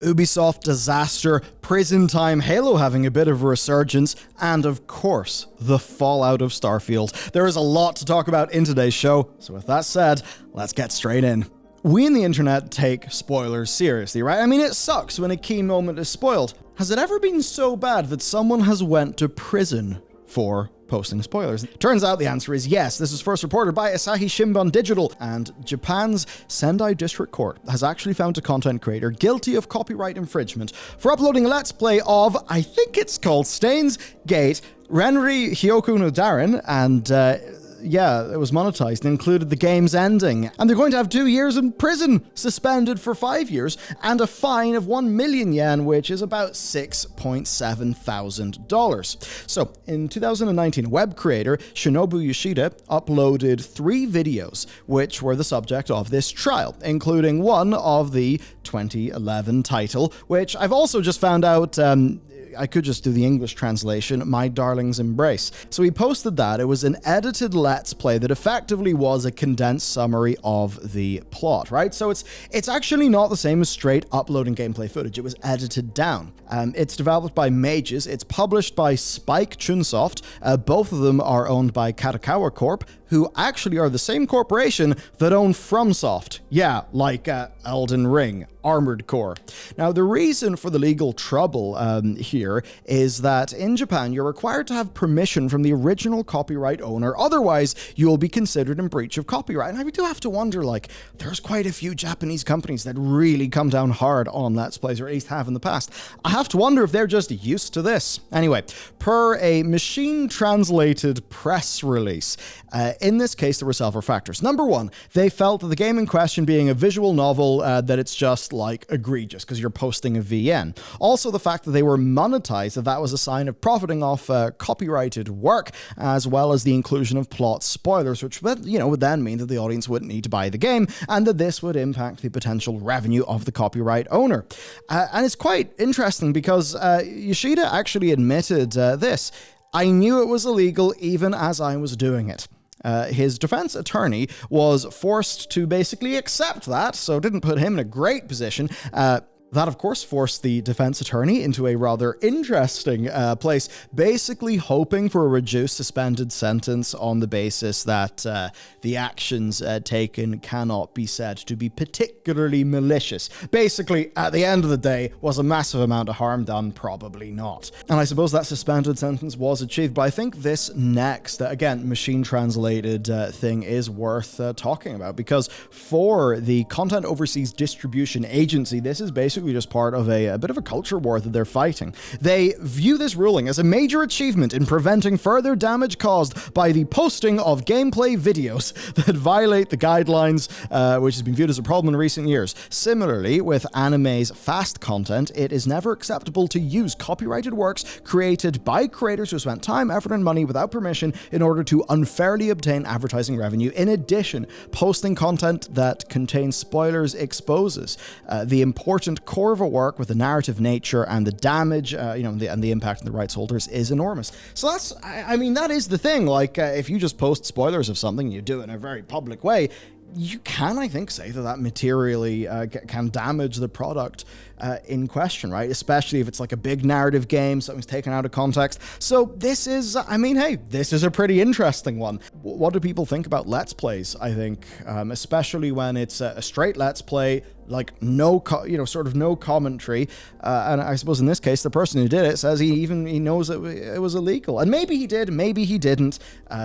Ubisoft disaster, prison time, Halo having a bit of a resurgence, and of course, the fallout of Starfield. There is a lot to talk about in today's show, so with that said, let's get straight in. We in the internet take spoilers seriously, right? I mean, it sucks when a key moment is spoiled. Has it ever been so bad that someone has went to prison for posting spoilers? Turns out the answer is yes. This was first reported by Asahi Shimbun Digital, and Japan's Sendai District Court has actually found a content creator guilty of copyright infringement for uploading a Let's Play of, I think it's called Steins Gate, Renri Hyoku no Darin, and it was monetized and included the game's ending. And they're going to have 2 years in prison, suspended for 5 years, and a fine of 1 million yen, which is about $6.7 thousand. So, in 2019, web creator Shinobu Yoshida uploaded 3 videos, which were the subject of this trial, including one of the 2011 title, which I've also just found out I could just do the English translation, My Darling's Embrace. So he posted that. It was an edited Let's Play that effectively was a condensed summary of the plot, right? So it's actually not the same as straight uploading gameplay footage. It was edited down. It's developed by Mages. It's published by Spike Chunsoft. Both of them are owned by Katakawa Corp, who actually are the same corporation that own FromSoft. Yeah, like Elden Ring, Armored Core. Now, the reason for the legal trouble here is that in Japan, you're required to have permission from the original copyright owner, otherwise you'll be considered in breach of copyright. And I do have to wonder, like, there's quite a few Japanese companies that really come down hard on Let's Plays, or at least have in the past. I have to wonder if they're just used to this. Anyway, per a machine-translated press release, in this case, there were several factors. Number one, they felt that the game in question being a visual novel, that it's just, like, egregious, because you're posting a VN. Also, the fact that they were monetized, that was a sign of profiting off copyrighted work, as well as the inclusion of plot spoilers, which would then mean that the audience wouldn't need to buy the game, and that this would impact the potential revenue of the copyright owner. And it's quite interesting because Yoshida actually admitted this. I knew it was illegal even as I was doing it. His defense attorney was forced to basically accept that, so it didn't put him in a great position. That, of course, forced the defense attorney into a rather interesting place, basically hoping for a reduced suspended sentence on the basis that the actions taken cannot be said to be particularly malicious. Basically, at the end of the day, was a massive amount of harm done? Probably not. And I suppose that suspended sentence was achieved, but I think this next, again, machine-translated thing is worth talking about, because for the Content Overseas Distribution Agency, this is basically just part of a bit of a culture war that they're fighting. They view this ruling as a major achievement in preventing further damage caused by the posting of gameplay videos that violate the guidelines, which has been viewed as a problem in recent years. Similarly, with anime's fast content, it is never acceptable to use copyrighted works created by creators who spent time, effort, and money without permission in order to unfairly obtain advertising revenue. In addition, posting content that contains spoilers exposes the important core of a work with the narrative nature, and the damage, and the impact on the rights holders is enormous. So that is the thing. Like, if you just post spoilers of something, you do it in a very public way, you can, I think, say that materially can damage the product in question, right? Especially if it's like a big narrative game, something's taken out of context. So this is, this is a pretty interesting one. What do people think about Let's Plays, I think, especially when it's a straight Let's Play, like no commentary, and I suppose in this case the person who did it says he knows it was illegal, and maybe he did, maybe he didn't,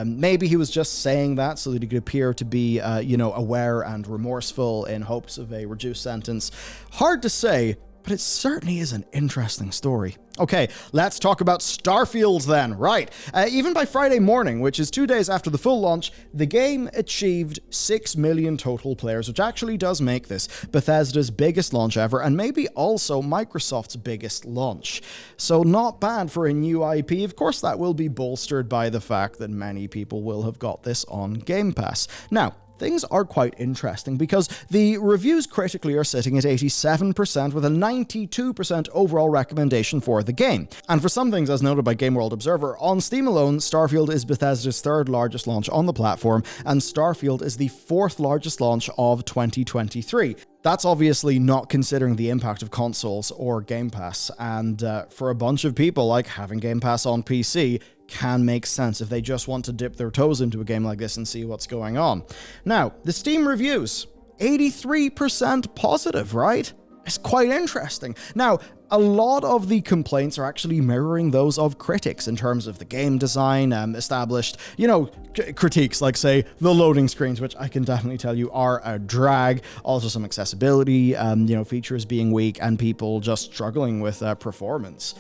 maybe he was just saying that so that he could appear to be aware and remorseful in hopes of a reduced sentence. Hard to say, but it certainly is an interesting story. Okay, let's talk about Starfield then. Right, even by Friday morning, which is 2 days after the full launch, the game achieved 6 million total players, which actually does make this Bethesda's biggest launch ever, and maybe also Microsoft's biggest launch. So not bad for a new IP. Of course, that will be bolstered by the fact that many people will have got this on Game Pass. Now, things are quite interesting because the reviews critically are sitting at 87% with a 92% overall recommendation for the game. And for some things, as noted by Game World Observer, on Steam alone, Starfield is Bethesda's third largest launch on the platform, and Starfield is the fourth largest launch of 2023. That's obviously not considering the impact of consoles or Game Pass, and for a bunch of people, like having Game Pass on PC can make sense if they just want to dip their toes into a game like this and see what's going on. Now, the Steam reviews, 83% positive, right? It's quite interesting. Now, a lot of the complaints are actually mirroring those of critics in terms of the game design, established, critiques like, say, the loading screens, which I can definitely tell you are a drag. Also some accessibility, features being weak and people just struggling with performance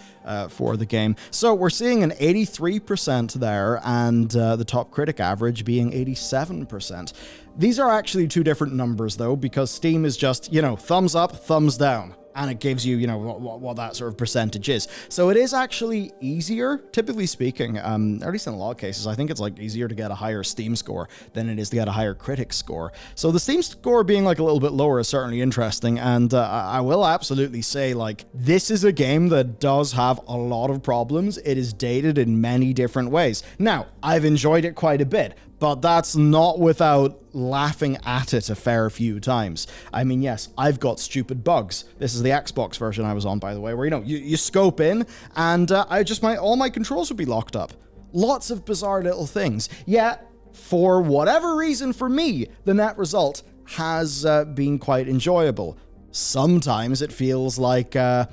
for the game. So we're seeing an 83% there and the top critic average being 87%. These are actually two different numbers though, because Steam is just, thumbs up, thumbs down. And it gives you, what that sort of percentage is. So it is actually easier, typically speaking, or at least in a lot of cases, I think it's easier to get a higher Steam score than it is to get a higher critic score. So the Steam score being a little bit lower is certainly interesting. And I will absolutely say, this is a game that does have a lot of problems. It is dated in many different ways. Now, I've enjoyed it quite a bit, but that's not without laughing at it a fair few times. I mean, yes, I've got stupid bugs. This is the Xbox version I was on, by the way, where, you scope in and all my controls would be locked up. Lots of bizarre little things. Yet, for whatever reason for me, the net result has been quite enjoyable. Sometimes it feels like a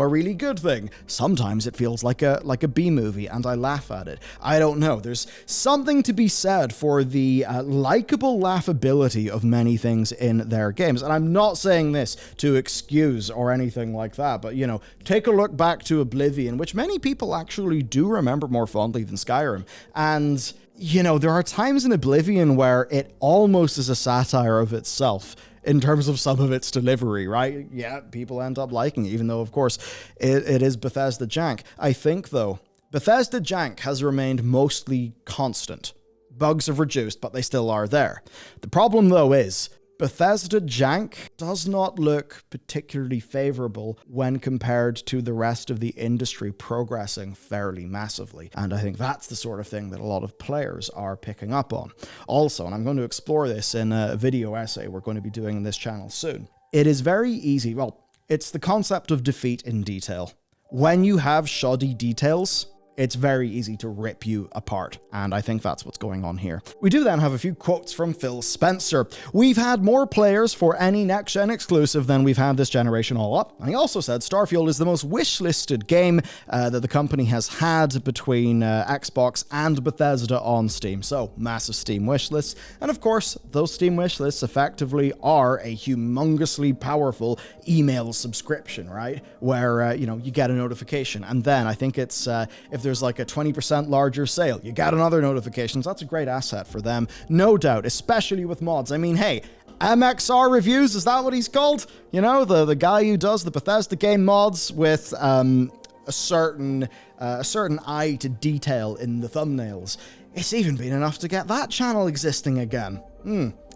really good thing. Sometimes it feels like a B movie and I laugh at it. I don't know. There's something to be said for the likable laughability of many things in their games. And I'm not saying this to excuse or anything like that, but take a look back to Oblivion, which many people actually do remember more fondly than Skyrim. And there are times in Oblivion where it almost is a satire of itself in terms of some of its delivery, right? Yeah, people end up liking it, even though, of course, it is Bethesda jank. I think, though, Bethesda jank has remained mostly constant. Bugs have reduced, but they still are there. The problem, though, is Bethesda jank does not look particularly favorable when compared to the rest of the industry progressing fairly massively. And I think that's the sort of thing that a lot of players are picking up on. Also, and I'm going to explore this in a video essay we're going to be doing on this channel soon, it is very easy. Well, it's the concept of defeat in detail. When you have shoddy details, it's very easy to rip you apart, and I think that's what's going on here. We do then have a few quotes from Phil Spencer. We've had more players for any next-gen exclusive than we've had this generation all up, and he also said Starfield is the most wish-listed game that the company has had between Xbox and Bethesda on Steam. So, massive Steam wish lists, and of course, those Steam wish lists effectively are a humongously powerful email subscription, right? Where, you get a notification, and then I think it's, if there's a 20% larger sale, you got another notification. So that's a great asset for them, no doubt, especially with mods. I mean, hey, MXR Reviews, is that what he's called? The guy who does the Bethesda game mods with a certain eye to detail in the thumbnails. It's even been enough to get that channel existing again.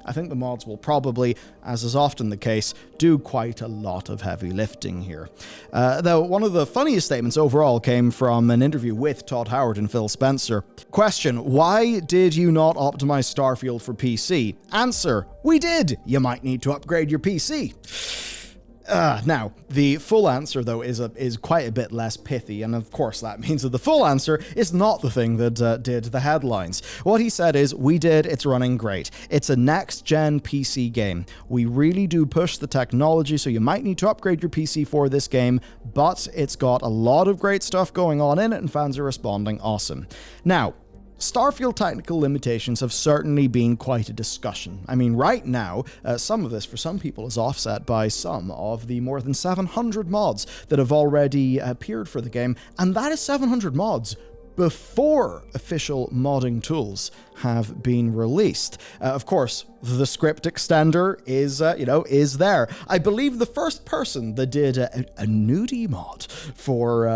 I think the mods will probably, as is often the case, do quite a lot of heavy lifting here. Though one of the funniest statements overall came from an interview with Todd Howard and Phil Spencer. Question: why did you not optimize Starfield for PC? Answer: we did. You might need to upgrade your PC. Now, the full answer, though, is quite a bit less pithy, and of course that means that the full answer is not the thing that did the headlines. What he said is, we did, it's running great. It's a next-gen PC game. We really do push the technology, so you might need to upgrade your PC for this game, but it's got a lot of great stuff going on in it, and fans are responding awesome. Now, Starfield technical limitations have certainly been quite a discussion. I mean, right now, some of this for some people is offset by some of the more than 700 mods that have already appeared for the game, and that is 700 mods before official modding tools have been released. Of course, the script extender is there. I believe the first person that did a nudie mod for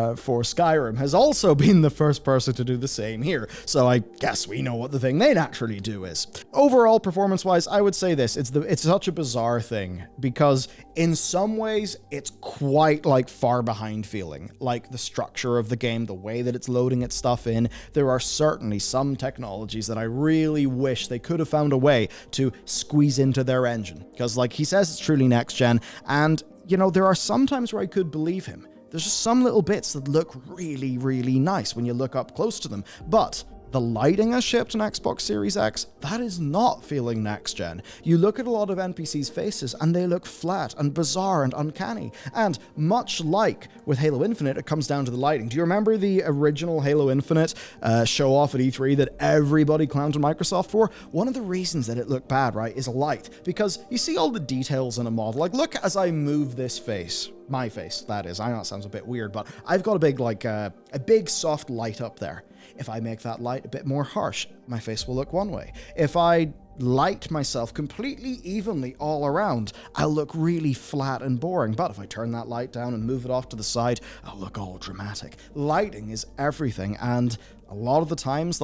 Skyrim has also been the first person to do the same here. So I guess we know what the thing they naturally do is. Overall, performance-wise, I would say this: it's such a bizarre thing because in some ways it's quite like far behind feeling. Like the structure of the game, the way that it's loading its stuff in. There are certainly some technologies that I really wish they could have found a way to squeeze into their engine. Because like he says, it's truly next gen, and there are some times where I could believe him. There's just some little bits that look really, really nice when you look up close to them, but the lighting as shipped on Xbox Series X, that is not feeling next-gen. You look at a lot of NPCs' faces and they look flat and bizarre and uncanny. And much like with Halo Infinite, it comes down to the lighting. Do you remember the original Halo Infinite show-off at E3 that everybody clowned on Microsoft for? One of the reasons that it looked bad, right, is light. Because you see all the details in a model. Like, look as I move this face. My face, that is. I know it sounds a bit weird, but I've got a big, a big soft light up there. If I make that light a bit more harsh, my face will look one way. If I light myself completely evenly all around, I'll look really flat and boring. But if I turn that light down and move it off to the side, I'll look all dramatic. Lighting is everything, and a lot of the times,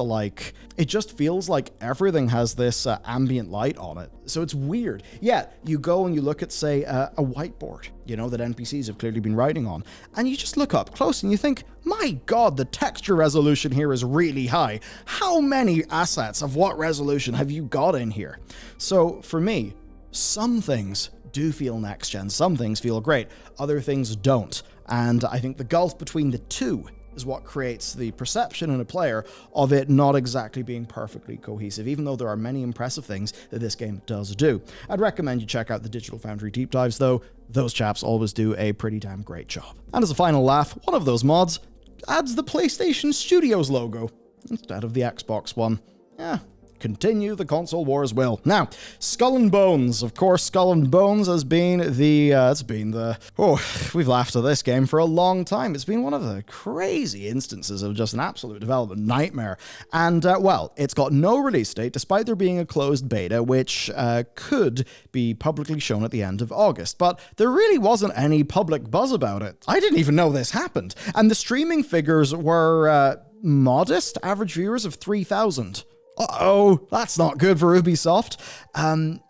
it just feels like everything has this ambient light on it. So it's weird. Yeah, you go and you look at, say, a whiteboard, that NPCs have clearly been writing on, and you just look up close and you think, my God, the texture resolution here is really high. How many assets of what resolution have you got in here? So for me, some things do feel next-gen, some things feel great, other things don't. And I think the gulf between the two is what creates the perception in a player of it not exactly being perfectly cohesive, even though there are many impressive things that this game does do. I'd recommend you check out the Digital Foundry deep dives, though. Those chaps always do a pretty damn great job. And as a final laugh, one of those mods adds the PlayStation Studios logo instead of the Xbox one. Yeah. Continue the console wars will. Now, Skull and Bones. Of course, Skull and Bones has been we've laughed at this game for a long time. It's been one of the crazy instances of just an absolute development nightmare. And, it's got no release date, despite there being a closed beta, which could be publicly shown at the end of August. But there really wasn't any public buzz about it. I didn't even know this happened. And the streaming figures were modest, average viewers of 3,000. Uh-oh, that's not good for Ubisoft.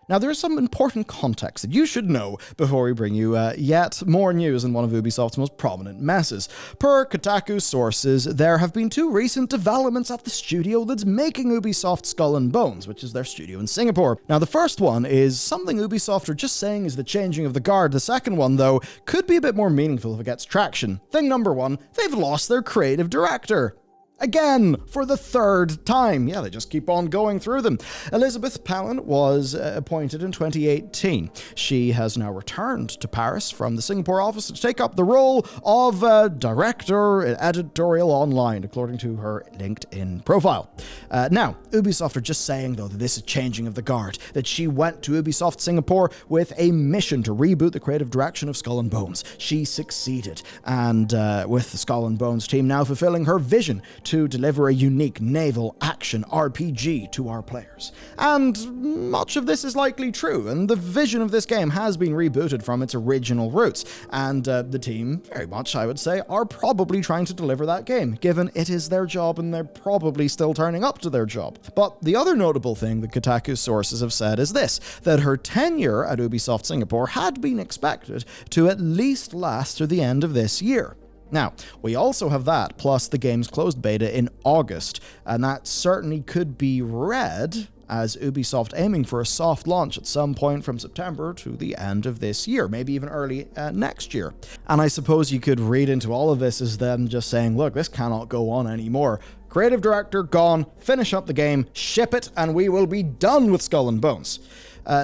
Now, there is some important context that you should know before we bring you yet more news in one of Ubisoft's most prominent messes. Per Kotaku sources, there have been two recent developments at the studio that's making Ubisoft Skull and Bones, which is their studio in Singapore. Now, the first one is something Ubisoft are just saying is the changing of the guard. The second one, though, could be a bit more meaningful if it gets traction. Thing number one, they've lost their creative director. Again, for the third time. Yeah, they just keep on going through them. Elizabeth Palin was appointed in 2018. She has now returned to Paris from the Singapore office to take up the role of director editorial online, according to her LinkedIn profile. Now, Ubisoft are just saying, though, that this is changing of the guard, that she went to Ubisoft Singapore with a mission to reboot the creative direction of Skull and Bones. She succeeded, and with the Skull and Bones team now fulfilling her vision to deliver a unique naval action RPG to our players. And much of this is likely true, and the vision of this game has been rebooted from its original roots, and the team, very much, I would say, are probably trying to deliver that game, given it is their job and they're probably still turning up to their job. But the other notable thing that Kotaku sources have said is this, that her tenure at Ubisoft Singapore had been expected to at least last through the end of this year. Now, we also have that, plus the game's closed beta in August, and that certainly could be read as Ubisoft aiming for a soft launch at some point from September to the end of this year, maybe even early next year. And I suppose you could read into all of this as them just saying, look, this cannot go on anymore. Creative director gone, finish up the game, ship it, and we will be done with Skull and Bones.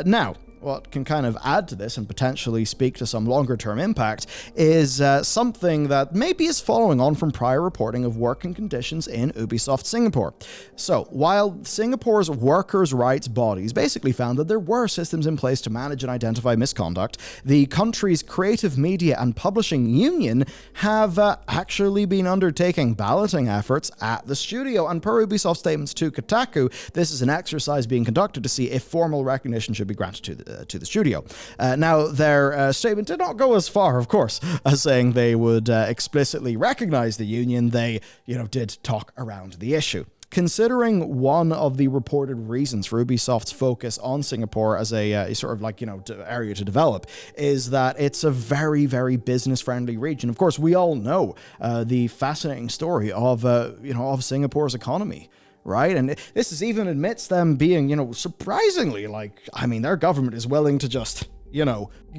Now, what can kind of add to this and potentially speak to some longer-term impact is something that maybe is following on from prior reporting of working conditions in Ubisoft Singapore. So, while Singapore's workers' rights bodies basically found that there were systems in place to manage and identify misconduct, the country's Creative Media and Publishing Union have actually been undertaking balloting efforts at the studio, and per Ubisoft statements to Kotaku, this is an exercise being conducted to see if formal recognition should be granted to the studio. Now, their statement did not go as far, of course, as saying they would explicitly recognize the union. They, did talk around the issue. Considering one of the reported reasons for Ubisoft's focus on Singapore as a sort of area to develop is that it's a very, very business-friendly region. Of course, we all know the fascinating story of Singapore's economy. Right? And this is even admits them being, surprisingly, their government is willing to just,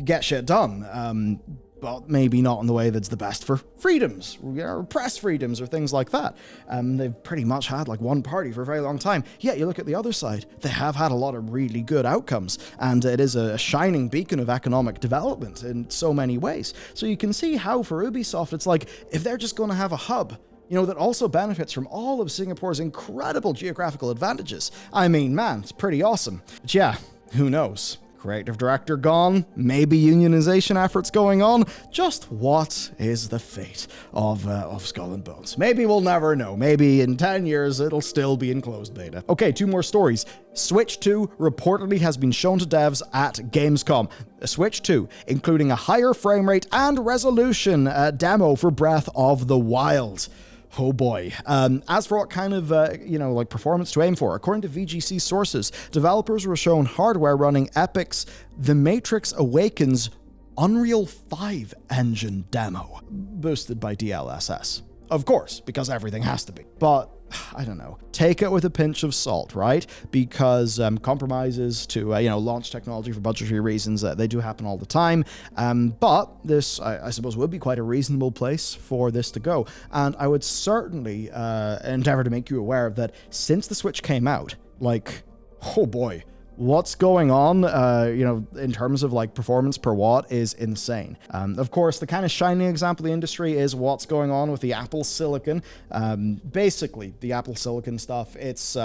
get shit done. But maybe not in the way that's the best for freedoms, or press freedoms, or things like that. They've pretty much had one party for a very long time. Yet you look at the other side, they have had a lot of really good outcomes, and it is a shining beacon of economic development in so many ways. So you can see how for Ubisoft, it's if they're just going to have a hub, that also benefits from all of Singapore's incredible geographical advantages. I mean, man, it's pretty awesome. But yeah, who knows? Creative director gone, maybe unionization efforts going on. Just what is the fate of Skull and Bones? Maybe we'll never know. Maybe in 10 years it'll still be in closed beta. Okay, 2 more stories. Switch 2 reportedly has been shown to devs at Gamescom. Switch 2, including a higher frame rate and resolution demo for Breath of the Wild. Oh boy. As for what kind of, performance to aim for, according to VGC sources, developers were shown hardware running Epic's The Matrix Awakens Unreal 5 engine demo, boosted by DLSS. Of course, because everything has to be. But I don't know. Take it with a pinch of salt, right? Because compromises to, launch technology for budgetary reasons, they do happen all the time. But this, I suppose, would be quite a reasonable place for this to go. And I would certainly endeavor to make you aware of that since the Switch came out, oh boy, what's going on, in terms of performance per watt is insane. Of course, the kind of shining example of the industry is what's going on with the Apple Silicon. Basically, the Apple Silicon stuff, it's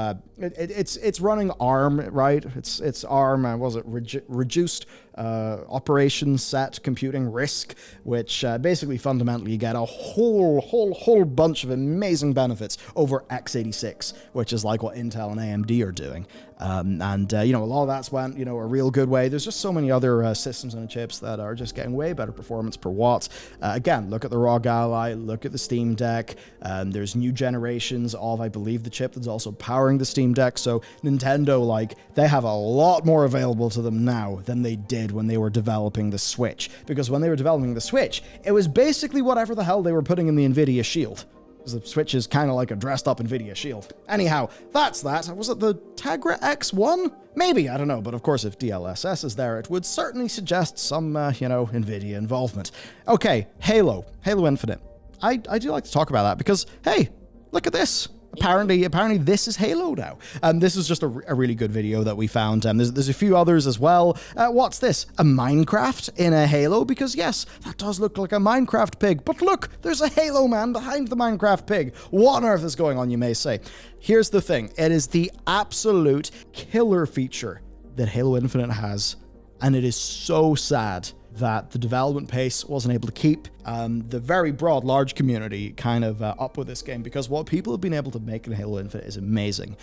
running ARM, right? It's ARM, reduced operation set computing RISC, which basically fundamentally you get a whole bunch of amazing benefits over x86, which is what Intel and AMD are doing. A lot of that's went, a real good way. There's just so many other systems and chips that are just getting way better performance per watt. Again, look at the ROG Ally, look at the Steam Deck. There's new generations of, I believe, the chip that's also powering the Steam Deck. So Nintendo, they have a lot more available to them now than they did when they were developing the Switch. Because when they were developing the Switch, it was basically whatever the hell they were putting in the Nvidia Shield. The Switch is kind of like a dressed up Nvidia Shield. Anyhow, that's that. Was it the Tegra X1? Maybe, I don't know. But of course, if DLSS is there, it would certainly suggest some, Nvidia involvement. Okay, Halo Infinite. I do like to talk about that because, hey, look at this. Apparently this is Halo now. This is just a really good video that we found. There's a few others as well. What's this? A Minecraft in a Halo? Because yes, that does look like a Minecraft pig. But look, there's a Halo man behind the Minecraft pig. What on earth is going on, you may say? Here's the thing. It is the absolute killer feature that Halo Infinite has. And it is so sad that the development pace wasn't able to keep the very broad, large community kind of up with this game, because what people have been able to make in Halo Infinite is amazing.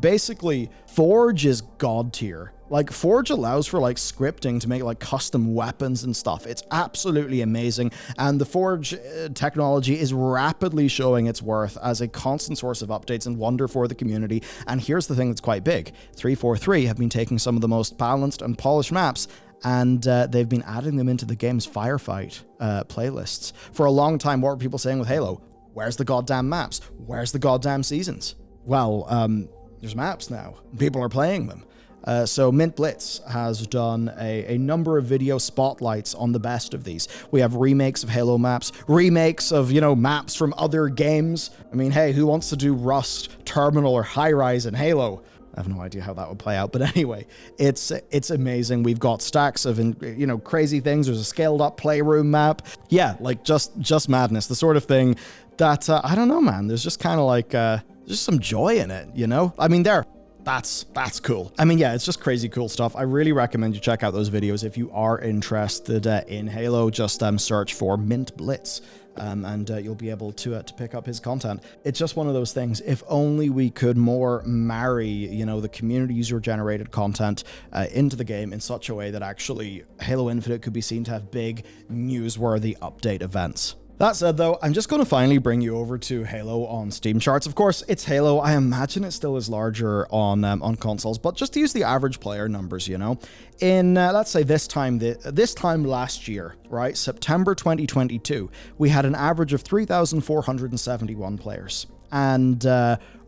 Basically, Forge is god tier. Forge allows for scripting to make custom weapons and stuff. It's absolutely amazing, and the Forge technology is rapidly showing its worth as a constant source of updates and wonder for the community. And here's the thing that's quite big. 343 have been taking some of the most balanced and polished maps, and they've been adding them into the game's firefight playlists. For a long time, what were people saying with Halo? Where's the goddamn maps? Where's the goddamn seasons? Well, there's maps now. People are playing them. So Mint Blitz has done a number of video spotlights on the best of these. We have remakes of Halo maps, remakes of, maps from other games. I mean, hey, who wants to do Rust, Terminal, or High Rise in Halo? I have no idea how that would play out, but anyway, it's amazing. We've got stacks of, you know, crazy things. There's a scaled up playroom map. Yeah, like just madness. The sort of thing that, I don't know, man. There's just kind of like, just some joy in it, you know? I mean, that's cool. I mean, yeah, it's just crazy cool stuff. I really recommend you check out those videos if you are interested in Halo. Just search for Mint Blitz. And you'll be able to pick up his content. It's just one of those things. If only we could more marry, you know, the community user generated content into the game in such a way that actually Halo Infinite could be seen to have big newsworthy update events. That said, though, I'm just going to finally bring you over to Halo on Steam charts. Of course, it's Halo. I imagine it still is larger on consoles, but just to use the average player numbers, you know, in let's say this time last year, right, September 2022, we had an average of 3,471 players. And,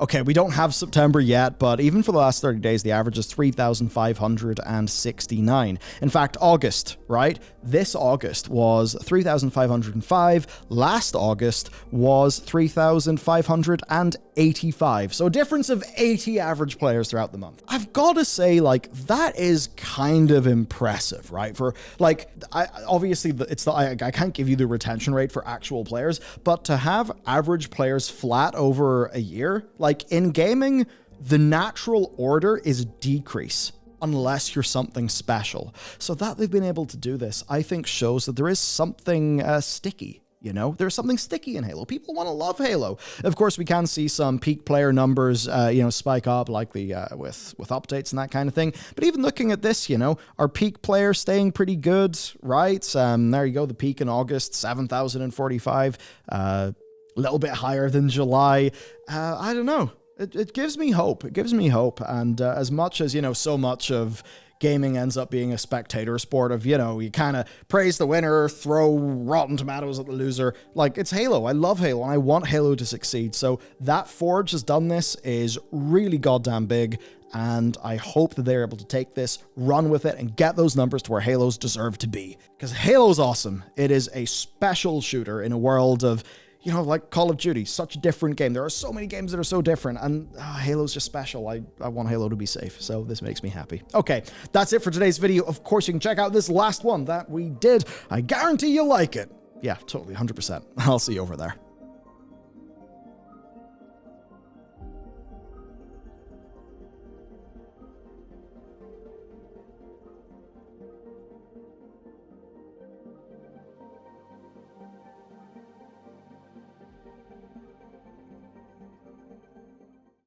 okay, we don't have September yet, but even for the last 30 days, the average is 3,569. In fact, August, right? This August was 3,505. Last August was 3,585. So a difference of 80 average players throughout the month. I've got to say, like, that is kind of impressive, right? For, like, obviously, I can't give you the retention rate for actual players, but to have average players flat over a year, like in gaming, the natural order is decrease unless you're something special. So that they've been able to do this, I think shows that there is something sticky. You know, there's something sticky in Halo. People want to love Halo. Of course, we can see some peak player numbers, you know, spike up like the with updates and that kind of thing. But even looking at this, you know, our peak players staying pretty good, right? There you go. The peak in August, 7,045. A little bit higher than July. I don't know. It gives me hope. It gives me hope. And as much as, you know, so much of gaming ends up being a spectator sport of, you know, you kind of praise the winner, throw rotten tomatoes at the loser. Like, it's Halo. I love Halo, and I want Halo to succeed. So that Forge has done this is really goddamn big, and I hope that they're able to take this, run with it, and get those numbers to where Halos deserve to be. Because Halo's awesome. It is a special shooter in a world of, you know, like Call of Duty, such a different game. There are so many games that are so different, and Halo's just special. I want Halo to be safe, so this makes me happy. Okay, that's it for today's video. Of course, you can check out this last one that we did. I guarantee you'll like it. Yeah, totally, 100%. I'll see you over there.